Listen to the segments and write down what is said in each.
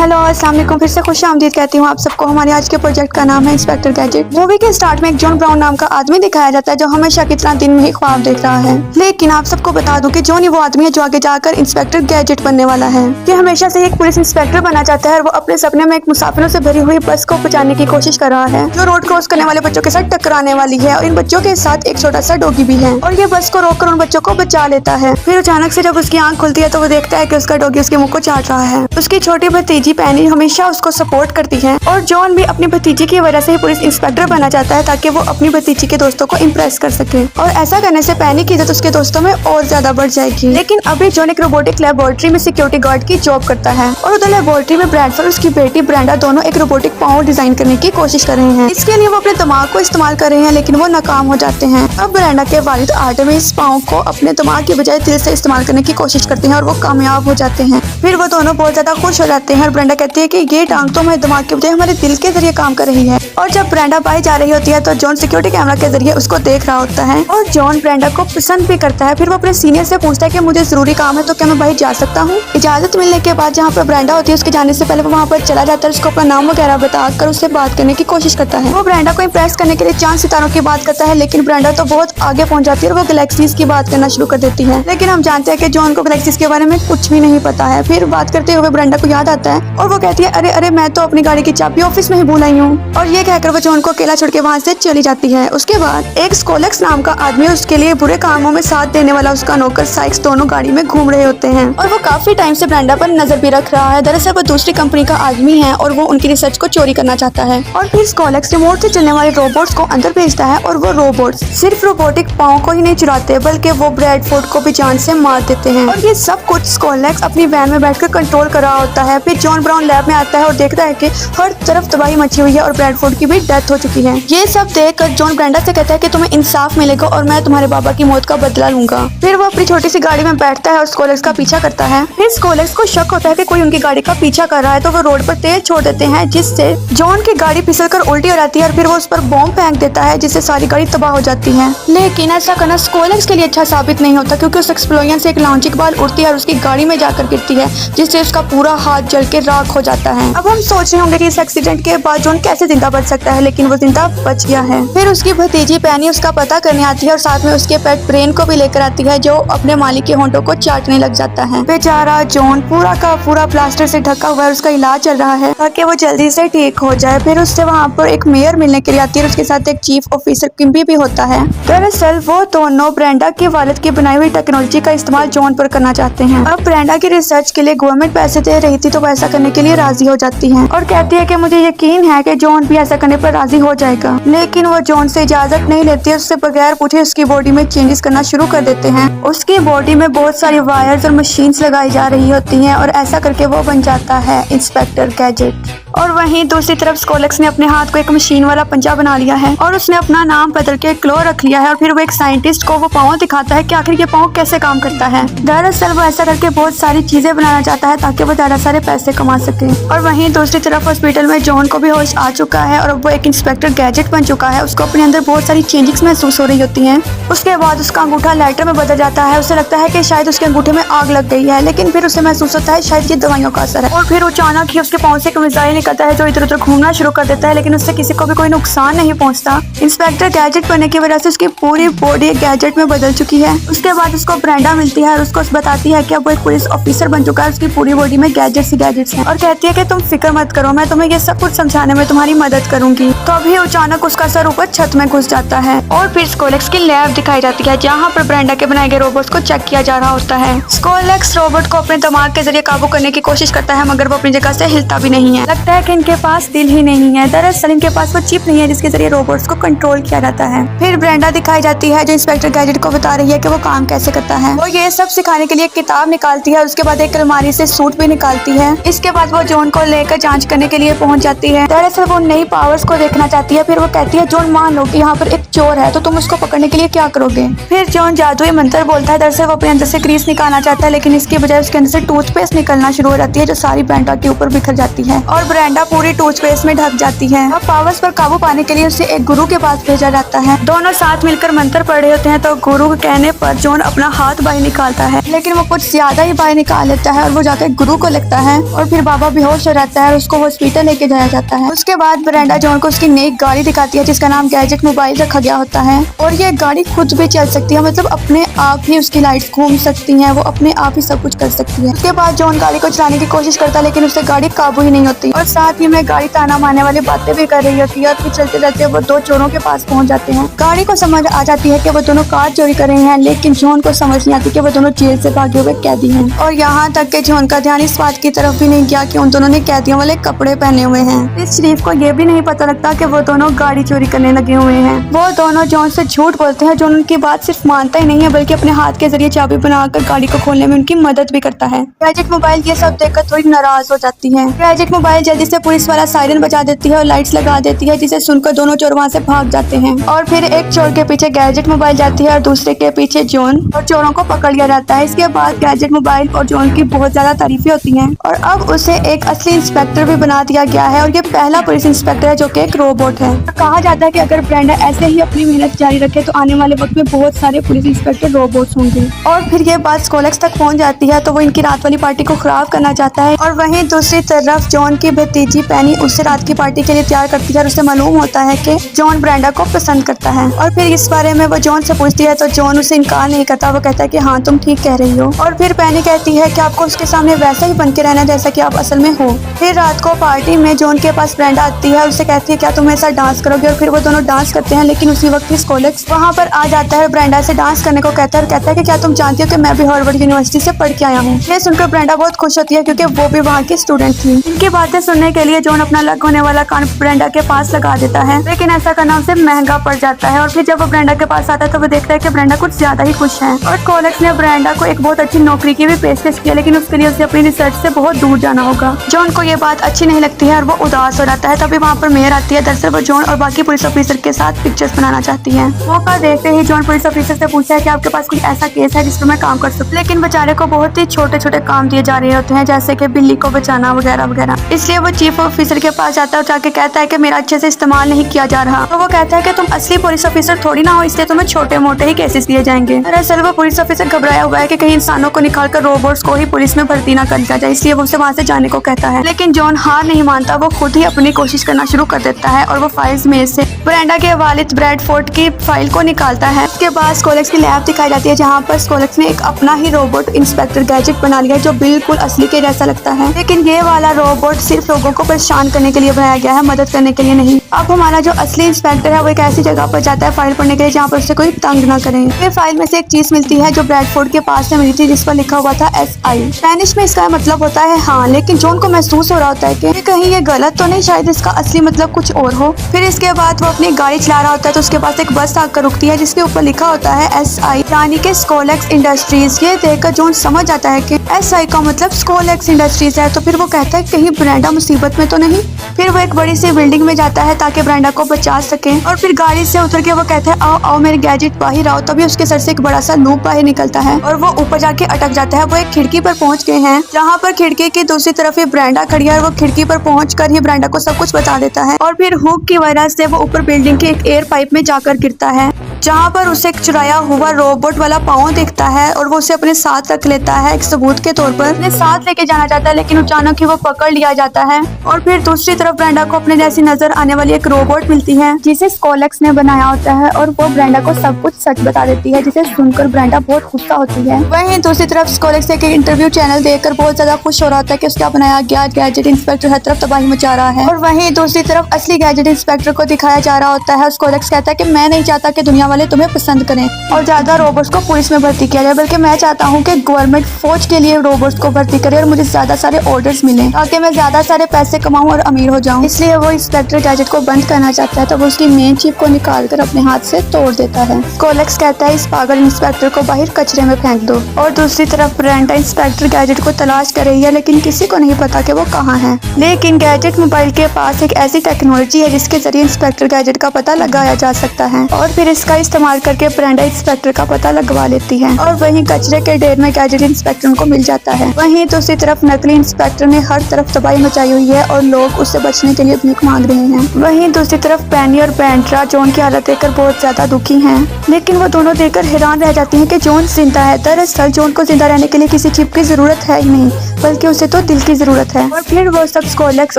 Hello अस्सलाम वालेकुम, फिर से खुश आमदीद कहती हूँ आप सबको। हमारे आज के प्रोजेक्ट का नाम है इंस्पेक्टर गैजेट। मूवी के स्टार्ट में एक जॉन ब्राउन नाम का आदमी दिखाया जाता है जो हमेशा की तरह दिन में ही ख्वाब देख रहा है। लेकिन आप सबको बता दूं कि जॉन ही वो आदमी है जो आगे जाकर इंस्पेक्टर गैजेट बनने वाला है। ये हमेशा से एक पुलिस इंस्पेक्टर बनना चाहता है। वो अपने सपने में एक मुसाफिरों से भरी हुई बस को बचाने की कोशिश कर रहा है जो रोड क्रॉस करने वाले बच्चों के साथ टकराने वाली है, और इन बच्चों के साथ एक छोटा सा डॉगी भी है और ये बस को रोककर उन बच्चों को बचा लेता है। फिर अचानक से जब उसकी आंख खुलती है तो वो देखता है कि उसका डॉगी उसके मुंह को चाट रहा है। उसकी छोटी भतीजी पैनी हमेशा उसको सपोर्ट करती है और जॉन भी अपनी भतीजी की वजह से ही पुलिस इंस्पेक्टर बनना चाहता है ताकि वो अपनी भतीजी के दोस्तों को इम्प्रेस कर सके, और ऐसा करने से पैनी की इज्जत उसके दोस्तों में और ज्यादा बढ़ जाएगी। लेकिन अभी जॉन एक रोबोटिक लेबोरेटरी में सिक्योरिटी गार्ड की जॉब करता है और उधर लेबोरेटरी में ब्रैडफोर्ड और उसकी बेटी ब्रेंडा दोनों एक रोबोटिक पाँव डिजाइन करने की कोशिश कर रहे हैं। इसके लिए वो अपने दिमाग को इस्तेमाल कर रहे हैं लेकिन वो नाकाम हो जाते हैं। अब ब्रेंडा के वालिद आर्टेमिस पाँव को अपने दिमाग की बजाय दिल से इस्तेमाल करने की कोशिश करते हैं और वो कामयाब हो जाते हैं। फिर वो दोनों बहुत ज्यादा खुश हो जाते हैं और ब्रेंडा कहती है कि ये टांग तो हमारे दिमाग के बजाय हमारे दिल के जरिए काम कर रही है। और जब ब्रेंडा बाहर जा रही होती है तो जॉन सिक्योरिटी कैमरा के जरिए उसको देख रहा होता है और जॉन ब्रेंडा को पसंद भी करता है। फिर वो अपने सीनियर से पूछता है कि मुझे जरूरी काम है तो क्या मैं बाहर जा सकता हूँ। इजाजत मिलने के बाद जहाँ पर ब्रेंडा होती है उसके जाने से पहले वो वहाँ पर चला जाता है, उसको अपना नाम वगैरह बताकर उससे बात करने की कोशिश करता है। वो ब्रेंडा को इम्प्रेस करने के लिए चांद सितारों की बात करता है लेकिन ब्रेंडा तो बहुत आगे पहुंच जाती है और वो गैलेक्सीज की बात करना शुरू कर देती है। लेकिन हम जानते हैं कि जॉन को गैलेक्सीज के बारे में कुछ भी नहीं पता है। फिर बात करते हुए ब्रेंडा को याद आता है और वो कहती है अरे अरे मैं तो अपनी गाड़ी की चाबी ऑफिस में ही भूल आई हूँ, और ये कहकर वो जॉन को अकेला छोड़ के वहाँ से चली जाती है। उसके बाद एक स्कोलेक्स नाम का आदमी उसके लिए बुरे कामों में साथ देने वाला उसका नौकर साइक्स दोनों गाड़ी में घूम रहे होते हैं और वो काफी टाइम से ब्रेंडा पर नजर भी रख रहा है। दरअसल वो दूसरी कंपनी का आदमी है और वो उनकी रिसर्च को चोरी करना चाहता है। और फिर स्कोलेक्स रिमोट से चलने वाले रोबोट्स को अंदर भेजता है और वो रोबोट्स सिर्फ रोबोटिक पाँव को ही नहीं चुराते बल्कि वो ब्रैडफोर्ड को भी जान से मार देते हैं। और ये सब कुछ स्कोलेक्स अपनी वैन में बैठकर कंट्रोल कर रहा होता है। फिर जॉन ब्राउन लैब में आता है और देखता है कि हर तरफ तबाही मची हुई है और ब्रैडफोर्ड की भी डेथ हो चुकी है। ये सब देखकर जॉन ब्रेंडा से कहता है कि तुम्हें इंसाफ मिलेगा और मैं तुम्हारे बाबा की मौत का बदला लूंगा। फिर वो अपनी छोटी सी गाड़ी में बैठता है और स्कोलेक्स का पीछा करता है। फिर स्कोलेक्स को शक होता है कि कोई उनकी गाड़ी का पीछा कर रहा है तो वो रोड पर तेज छोड़ देते हैं जिससे जॉन की गाड़ी फिसलकर उल्टी हो जाती है और फिर वो उस पर बॉम्ब फेंक देता है जिससे सारी गाड़ी तबाह हो जाती है। लेकिन ऐसा करना स्कोलेक्स के लिए अच्छा साबित नहीं होता क्योंकि उस एक्सप्लोजन से एक लॉन्चिंग बॉल उड़ती है और उसकी गाड़ी में जाकर गिरती है जिससे उसका पूरा हाथ जल के राख हो जाता है। अब हम सोच रहे होंगे कि इस एक्सीडेंट के बाद जॉन कैसे जिंदा बच सकता है, लेकिन वो जिंदा बच गया है। फिर उसकी भतीजी पैनी उसका पता करने आती है और साथ में उसके पेट ब्रेन को भी लेकर आती है जो अपने मालिक के होंठों को चाटने लग जाता है। बेचारा जॉन पूरा का पूरा प्लास्टर से ढका हुआ है, उसका इलाज चल रहा है ताकि वो जल्दी से ठीक हो जाए। फिर उससे वहाँ पर एक मेयर मिलने के लिए आती है और उसके साथ एक चीफ ऑफिसर किम्बी भी होता है। दरअसल वो दोनों ब्रेंडा के वालिद की बनाई हुई टेक्नोलॉजी का इस्तेमाल जॉन पर करना चाहते हैं। अब ब्रेंडा की रिसर्च के लिए गवर्नमेंट पैसे दे रही थी तो वो ऐसा करने के लिए राजी हो जाती है और कहती है कि मुझे यकीन है कि जॉन भी ऐसा करने पर राजी हो जाएगा। लेकिन वो जॉन से इजाजत नहीं लेती, उससे बगैर पूछे उसकी बॉडी में चेंजेस करना शुरू कर देते हैं। उसकी बॉडी में बहुत सारी वायर्स और मशीन्स लगाई जा रही होती हैं और ऐसा करके वो बन जाता है इंस्पेक्टर गैजेट। और वहीं दूसरी तरफ स्कोलेक्स ने अपने हाथ को एक मशीन वाला पंजा बना लिया है और उसने अपना नाम बदल के क्लो रख लिया है और फिर वो एक साइंटिस्ट को वो पाँव दिखाता है कि आखिर ये पाँव कैसे काम करता है। दरअसल वो ऐसा करके बहुत सारी चीजें बनाना चाहता है ताकि वो ज्यादा सारे पैसे कमा सके। और वहीं दूसरी तरफ हॉस्पिटल में जॉन को भी होश आ चुका है और वो एक इंस्पेक्टर गैजेट बन चुका है। उसको अपने अंदर बहुत सारी चेंजेस महसूस हो रही होती हैं। उसके बाद उसका अंगूठा लाइटर में बदल जाता है। उसे लगता है कि शायद उसके अंगूठे में आग लग गई है, लेकिन फिर उसे महसूस होता है शायद ये दवाइयों का असर है। और फिर अचानक ही उसके पाँव से एक मिसाइल निकलता है जो इधर उधर घूमना शुरू कर देता है, लेकिन उससे किसी को भी कोई नुकसान नहीं पहुंचता। इंस्पेक्टर गैजेट बनने की वजह से उसकी पूरी बॉडी गैजेट में बदल चुकी है। उसके बाद उसको ब्रेंडा मिलती है और उसको बताती है कि अब वो एक पुलिस ऑफिसर बन चुका है। उसकी पूरी बॉडी में गैजेट्स ही गैजेट्स हैं और कहती है कि तुम फिक्र मत करो, मैं तुम्हें ये सब कुछ समझाने में तुम्हारी मदद करूंगी। तो अभी अचानक उसका सर ऊपर छत में घुस जाता है और फिर स्कोलेक्स की लैब दिखाई जाती है जहाँ पर ब्रेंडा के बनाए गए रोबोट्स को चेक किया जा रहा होता है। स्कोलेक्स रोबोट को अपने दिमाग के जरिए काबू करने की कोशिश करता है मगर वो अपनी जगह से हिलता भी नहीं है। लगता है कि इनके पास दिल ही नहीं है। दरअसल इनके पास वो चिप नहीं है जिसके जरिए रोबोट्स को कंट्रोल किया जाता है। फिर ब्रेंडा दिखाई जाती है जो इंस्पेक्टर गैजेट को बता रही है कि वो काम कैसे करता है। वो ये सब सिखाने के लिए एक किताब निकालती है, उसके बाद एक अलमारी से सूट भी निकालती है। इसके बाद वो जॉन को लेकर जांच करने के लिए पहुंच जाती है। दरअसल वो नई पावर्स को देखना चाहती है। फिर वो कहती है जॉन मान लो कि यहाँ पर एक चोर है तो तुम उसको पकड़ने के लिए क्या करोगे। फिर जॉन जादुई मंत्र बोलता है। दरअसल वो अपने अंदर से ग्रीस निकालना चाहता है लेकिन इसकी बजाय उसके अंदर से टूथपेस्ट निकलना शुरू हो जाती है जो सारी ब्रेंडा के ऊपर बिखर जाती है और ब्रेंडा पूरी टूथपेस्ट में ढक जाती है। अब पावर्स पर काबू पाने के लिए उसे एक गुरु के पास भेजा जाता है। दोनों साथ मिलकर मंत्र पढ़ रहे होते हैं तो गुरु के कहने पर जॉन अपना हाथ बाहर निकालता है, लेकिन वो कुछ ज्यादा ही बाहर निकाल लेता है और वो जाकर गुरु को लगता है और फिर बाबा बेहोश हो जाता है और उसको हॉस्पिटल लेके जाया जाता है। उसके बाद ब्रेंडा जॉन को उसकी नई गाड़ी दिखाती है जिसका नाम गैजेट मोबाइल रखा गया होता है और ये गाड़ी खुद भी चल सकती है, मतलब अपने आप ही उसकी लाइट्स घूम सकती हैं, वो अपने आप ही सब कुछ कर सकती है। उसके बाद जॉन गाड़ी को चलाने की कोशिश करता है लेकिन उससे गाड़ी काबू ही नहीं होती और साथ ही में गाड़ी ताना मारने वाली बातें भी कर रही होती है और फिर चलते रहते वो दो चोरों के पास पहुंच जाते हैं। गाड़ी को समझ आ जाती है कि वो दोनों कार चोरी कर रहे हैं, लेकिन जॉन को समझ नहीं आती कि वो दोनों जेल से भागे हुए कैदी हैं और यहाँ तक कि जॉन का ध्यान इस बात की तरफ भी नहीं गया कि उन दोनों ने कैदियों वाले कपड़े पहने हुए हैं। इस शरीफ को ये भी नहीं पता लगता कि वो दोनों गाड़ी चोरी करने लगे हुए हैं। वो दोनों जॉन से झूठ बोलते हैं। जॉन उनकी बात सिर्फ मानता ही नहीं है बल्कि अपने हाथ के जरिए चाबी बनाकर गाड़ी को खोलने में उनकी मदद भी करता है। गैजेट मोबाइल ये सब देखकर थोड़ी नाराज हो जाती है। गैजेट मोबाइल जल्दी से पुलिस वाला सायरन बजा देती है और लाइट्स लगा देती है जिसे सुनकर दोनों चोर वहाँ से भाग जाते हैं और फिर एक चोर के पीछे गैजेट मोबाइल जाती है और दूसरे के पीछे जॉन और चोरों को पकड़ लिया जाता है। इसके बाद गैजेट मोबाइल और जॉन की बहुत ज्यादा तारीफें होती हैं और अब उसे एक असली इंस्पेक्टर भी बना दिया गया है और ये पहला पुलिस इंस्पेक्टर है जो कि एक रोबोट है। कहा जाता है कि अगर ब्रेंडा ऐसे ही अपनी मेहनत जारी रखे तो आने वाले वक्त में बहुत सारे पुलिस इंस्पेक्टर रोबोट्स होंगे। और फिर ये बात स्कोलेक्स तक पहुंच जाती है तो वो इनकी रात वाली पार्टी को खराब करना चाहता है और वहीं दूसरी तरफ जॉन की भतीजी पेनी उससे रात की पार्टी के लिए तैयार करती है और उसे मालूम होता है कि जॉन ब्रेंडा को पसंद करता है और फिर इस बारे में वो जॉन से पूछती है तो जॉन उसे इनकार नहीं करता। वो कहता है कि हाँ तुम ठीक कह रही हो और फिर पेनी कहती है कि आपको उसके सामने वैसा ही बन के रहना जैसा कि आप असल में हो। फिर रात को पार्टी में जॉन के पास ब्रेंडा आती है और उसे कहती है क्या तुम मेरे साथ डांस करोगे और फिर वो दोनों डांस करते हैं, लेकिन उसी वक्त स्कोलेक्स वहाँ पर आ जाता है और ब्रेंडा से डांस करने को कहता है और कहता है कि क्या तुम जानती हो कि मैं भी हार्वर्ड यूनिवर्सिटी से पढ़ के आया हूँ। ये सुनकर ब्रेंडा बहुत खुश होती है क्योंकि वो भी वहाँ की स्टूडेंट थी। इनकी बातें सुनने के लिए जॉन अपना लग होने वाला कान ब्रेंडा के पास लगा देता है, लेकिन ऐसा करना उसे महंगा पड़ जाता है और फिर जब वो ब्रेंडा के पास आता है तो वो देखता है कि ब्रेंडा कुछ ज्यादा ही खुश है और स्कोलेक्स ने ब्रेंडा को एक बहुत अच्छी नौकरी की भी पेशकश की है, लेकिन उसके लिए उसे अपनी रिसर्च से बहुत दूर जाना होगा। जॉन को ये बात अच्छी नहीं लगती है और वो उदास हो जाता है। तभी वहाँ पर मेयर आती है। दरअसल वो जॉन और बाकी पुलिस ऑफिसर के साथ पिक्चर्स बनाना चाहती है। मौका देखते ही जॉन पुलिस ऑफिसर से पूछता है कि आपके पास कोई ऐसा केस है जिस पर मैं काम कर सकूं, लेकिन बेचारे को बहुत ही छोटे छोटे काम दिए जा रहे होते हैं जैसे कि बिल्ली को बचाना वगैरह वगैरह। इसलिए वो चीफ ऑफिसर के पास जाता है और जाके कहता है कि मेरा अच्छे से इस्तेमाल नहीं किया जा रहा। तो वो कहता है कि तुम असली पुलिस ऑफिसर थोड़ी ना हो, इसलिए तुम्हें छोटे मोटे ही केसेस दिए जाएंगे। दरअसल वो पुलिस ऑफिसर घबराया हुआ है कि कहीं इंसानों को निकालकर रोबोट्स को ही पुलिस में भर्ती ना कर दिया जाए, इसलिए वो उसे वहाँ से जाने को कहता है। लेकिन जॉन हार नहीं मानता, वो खुद ही अपनी कोशिश करना शुरू कर देता है और वो फाइल्स में से ब्रेंडा के वालिद ब्रैडफोर्ड की फाइल को निकालता है। उसके बाद स्कोलेक्स की लैब दिखाई जाती है जहाँ पर स्कोलेक्स ने एक अपना ही रोबोट इंस्पेक्टर गैजेट बना लिया है जो बिल्कुल असली के जैसा लगता है, लेकिन ये वाला रोबोट सिर्फ लोगों को परेशान करने के लिए बनाया गया है, मदद करने के लिए नहीं। अब हमारा जो असली इंस्पेक्टर है वो एक ऐसी जगह पर जाता है फाइल पढ़ने के लिए जहाँ पर उसे कोई तंग न करे। फिर फाइल में से एक चीज मिलती है जो ब्रैडफोर्ड के पास से मिली थी जिस पर लिखा हुआ था SI। स्पेनिश में इसका मतलब होता है हाँ, लेकिन जॉन को महसूस हो रहा होता है कि कहीं ये गलत तो नहीं, शायद इसका असली मतलब कुछ और हो। फिर इसके बाद वो अपनी गाड़ी चला रहा होता है तो उसके पास एक बस आकर रुकती है जिसके ऊपर लिखा होता है SI यानी कि स्कोलेक्स इंडस्ट्रीज। ये देखकर जॉन समझ जाता है कि SI का मतलब स्कोलेक्स इंडस्ट्रीज है। तो फिर वो कहता है कहीं ब्रेंडा मुसीबत में तो नहीं। फिर वो एक बड़ी सी बिल्डिंग में जाता है ताकि ब्रेंडा को बचा सके और फिर गाड़ी से उतर के वो कहता है आओ आओ मेरे गैजेट बाहर आओ। तभी उसके सर से एक बड़ा सा लूप बाहर निकलता है और वो ऊपर जाके अटक जाता है। वो एक खिड़की पर पहुंच गए हैं जहाँ पर खिड़की की दूसरी तरफ ही ब्रेंडा खड़ी है और वो खिड़की पर पहुंचकर ही ब्रेंडा को सब कुछ बता देता है और फिर हुक की वजह से वो ऊपर बिल्डिंग के एक एयर पाइप में जाकर गिरता है जहाँ पर उसे एक चुराया हुआ रोबोट वाला पाँव दिखता है और वो उसे अपने साथ रख लेता है एक सबूत के तौर पर। अपने साथ लेके जाना चाहता है लेकिन अचानक ही वो पकड़ लिया जाता है और फिर दूसरी तरफ ब्रेंडा को अपने जैसी नजर आने वाली एक रोबोट मिलती है जिसे स्कोलेक्स ने बनाया होता है और वो ब्रेंडा को सब कुछ सच बता देती है जिसे सुनकर ब्रेंडा बहुत गुस्सा होती है। वहीं दूसरी तरफ स्कोलेक्स एक इंटरव्यू चैनल देखकर बहुत ज्यादा खुश हो रहा था कि उसका बनाया गया गैजेट इंस्पेक्टर हर तरफ तबाही मचा रहा है और वहीं दूसरी तरफ असली गैजेट इंस्पेक्टर को दिखाया जा रहा होता है। स्कोलेक्स कहता है कि मैं नहीं चाहता कि दुनिया वाले तुम्हें पसंद करें और ज्यादा रोबोट्स को पुलिस में भर्ती किया जाए, बल्कि मैं चाहता हूँ कि गवर्नमेंट फौज के लिए रोबोट्स को भर्ती करे और मुझे ज्यादा सारे ऑर्डर्स मिले ताकि मैं ज्यादा सारे पैसे कमाऊं और अमीर हो जाऊं। इसलिए वो इंस्पेक्टर गैजेट को बंद करना चाहता है तो वो उसकी मेन चिप को निकालकर अपने हाथ से तोड़ देता है। स्कोलेक्स कहता है इस पागल इंस्पेक्टर को बाहर कचरे में फेंक दो। और दूसरी तरफ ब्रेंडा इंस्पेक्टर गैजेट को तलाश कर रही है लेकिन किसी को नहीं पता कि वो कहाँ है। लेकिन गैजेट मोबाइल के पास एक ऐसी टेक्नोलॉजी है जिसके जरिए इंस्पेक्टर गैजेट का पता लगाया जा सकता है और फिर इसका इस्तेमाल करके ब्रेंडा इंस्पेक्टर का पता लगवा लेती है और वहीं कचरे के ढेर में गैजेट इंस्पेक्टर उनको मिल जाता है। वहीं दूसरी तरफ नकली इंस्पेक्टर ने हर तरफ तबाही मचाई हुई है और लोग उससे बचने के लिए भीख मांग रहे हैं। वहीं दूसरी तरफ पेनी और ब्रेंडा जॉन की हालत देखकर बहुत ज्यादा दुखी हैं, लेकिन वो दोनों देखकर हैरान रह जाती हैं कि जॉन जिंदा है। दरअसल जॉन को जिंदा रहने के लिए किसी चिप की जरूरत है ही नहीं, बल्कि उसे तो दिल की जरूरत है। और फिर वो सब स्कोलेक्स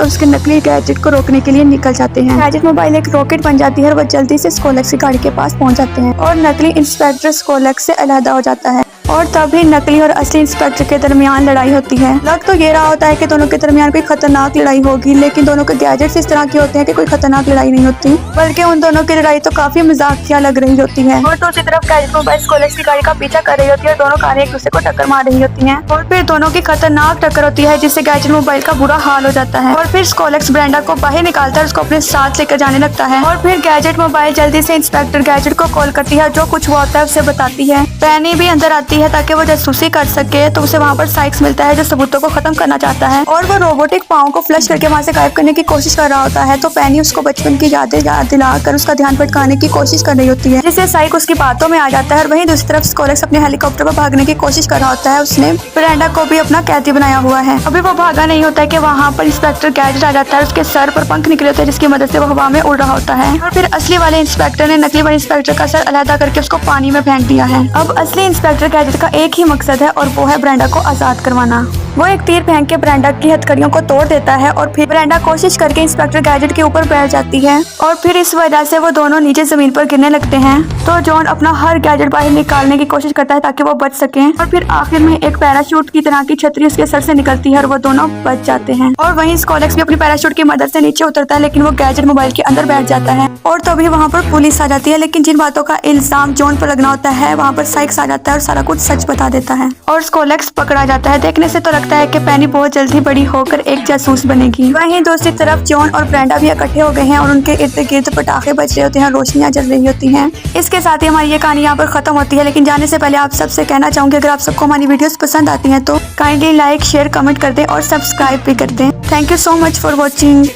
और उसके नकली गैजेट को रोकने के लिए निकल जाते हैं। गैजेट मोबाइल एक रॉकेट बन जाती है और वो जल्दी से स्कोलेक्स की गाड़ी के पास पहुंच जाते हैं और नकली इंस्पेक्टर स्कोलेक्स से अलहदा हो जाता है और तभी नकली और असली इंस्पेक्टर के दरमियान लड़ाई होती है। लग तो ये रहा होता है कि दोनों के दरमियान कोई खतरनाक लड़ाई होगी, लेकिन दोनों के गैजेट्स इस तरह के होते हैं कि कोई खतरनाक लड़ाई नहीं होती, बल्कि उन दोनों की लड़ाई तो काफी मजाकिया लग रही होती है। और दूसरी तरफ गैजेट मोबाइल स्कोलेक्स की गाड़ी का पीछा कर रही होती है और दोनों कारें एक दूसरे को टक्कर मार रही होती हैं और फिर दोनों की खतरनाक टक्कर होती है जिससे गैजेट मोबाइल का बुरा हाल हो जाता है। और फिर स्कोलेक्स ब्रेंडा को बाहर निकालता है, उसको अपने साथ लेकर जाने लगता है और फिर गैजेट मोबाइल जल्दी से इंस्पेक्टर गैजेट को कॉल करती है, जो कुछ हुआ होता है उसे बताती है। पेनी भी अंदर आती है ताकि वो जासूसी कर सके, तो उसे वहाँ पर साइक्स मिलता है जो सबूतों को खत्म करना चाहता है और वो रोबोटिक पाँव को फ्लश करके वहाँ से गायब करने की कोशिश कर रहा होता है। तो पेनी उसको बचपन की यादें याद दिलाकर उसका ध्यान भटकाने की कोशिश कर रही होती है, जिससे साइक उसकी बातों में आ जाता है। और वहीं दूसरी तरफ स्कोलेक्स अपने हेलीकॉप्टर पर भागने की कोशिश कर रहा होता है। उसने ब्रेंडा को भी अपना कैदी बनाया हुआ है। अभी वो भागा नहीं होता है कि वहाँ पर इंस्पेक्टर गैजेट आ जाता है, उसके सर पर पंख निकले होते हैं जिसकी मदद से वो हवा में उड़ रहा होता है और फिर असली वाले इंस्पेक्टर ने नकली वाले इंस्पेक्टर का सर अलहदा करके उसको पानी में फेंक दिया है। अब असली इंस्पेक्टर गैजेट का एक ही मकसद है और वो है ब्रेंडा को आजाद करवाना। वो एक तीर फेंक के ब्रेंडा की हथकड़ियों को तोड़ देता है और फिर ब्रेंडा कोशिश करके इंस्पेक्टर गैजेट के ऊपर बैठ जाती है और फिर इस वजह से वो दोनों नीचे जमीन पर गिरने लगते हैं। तो जॉन अपना हर गैजेट बाहर निकालने की कोशिश करता है ताकि वो बच सके और फिर आखिर में एक पैराशूट की तरह की छतरी उसके सर से निकलती है और वो दोनों बच जाते हैं। और वहीं स्कोलेक्स भी अपनी पैराशूट की मदद से नीचे उतरता है, लेकिन वो गैजेट मोबाइल के अंदर बैठ जाता है और तभी वहाँ पर पुलिस आ जाती है। लेकिन जिन बातों का इल्जाम जॉन पर लगना होता है वहाँ पर साइक्स आ जाता है और सारा कुछ सच बता देता है और स्कोलेक्स पकड़ा जाता है। देखने से तो लगता है कि पेनी बहुत जल्दी बड़ी होकर एक जासूस बनेगी। वहीं दूसरी तरफ जॉन और ब्रेंडा भी इकट्ठे हो गए हैं और उनके इर्द गिर्द पटाखे बज रहे होते हैं, रोशनियां जल रही होती हैं। इसके साथ ही हमारी ये कहानी यहाँ पर खत्म होती है, लेकिन जाने से पहले आप सबसे कहना चाहूंगी अगर आप सबको हमारी वीडियोस पसंद आती हैं तो काइंडली लाइक शेयर कमेंट कर दें और सब्सक्राइब भी कर दें। Thank you so much for watching.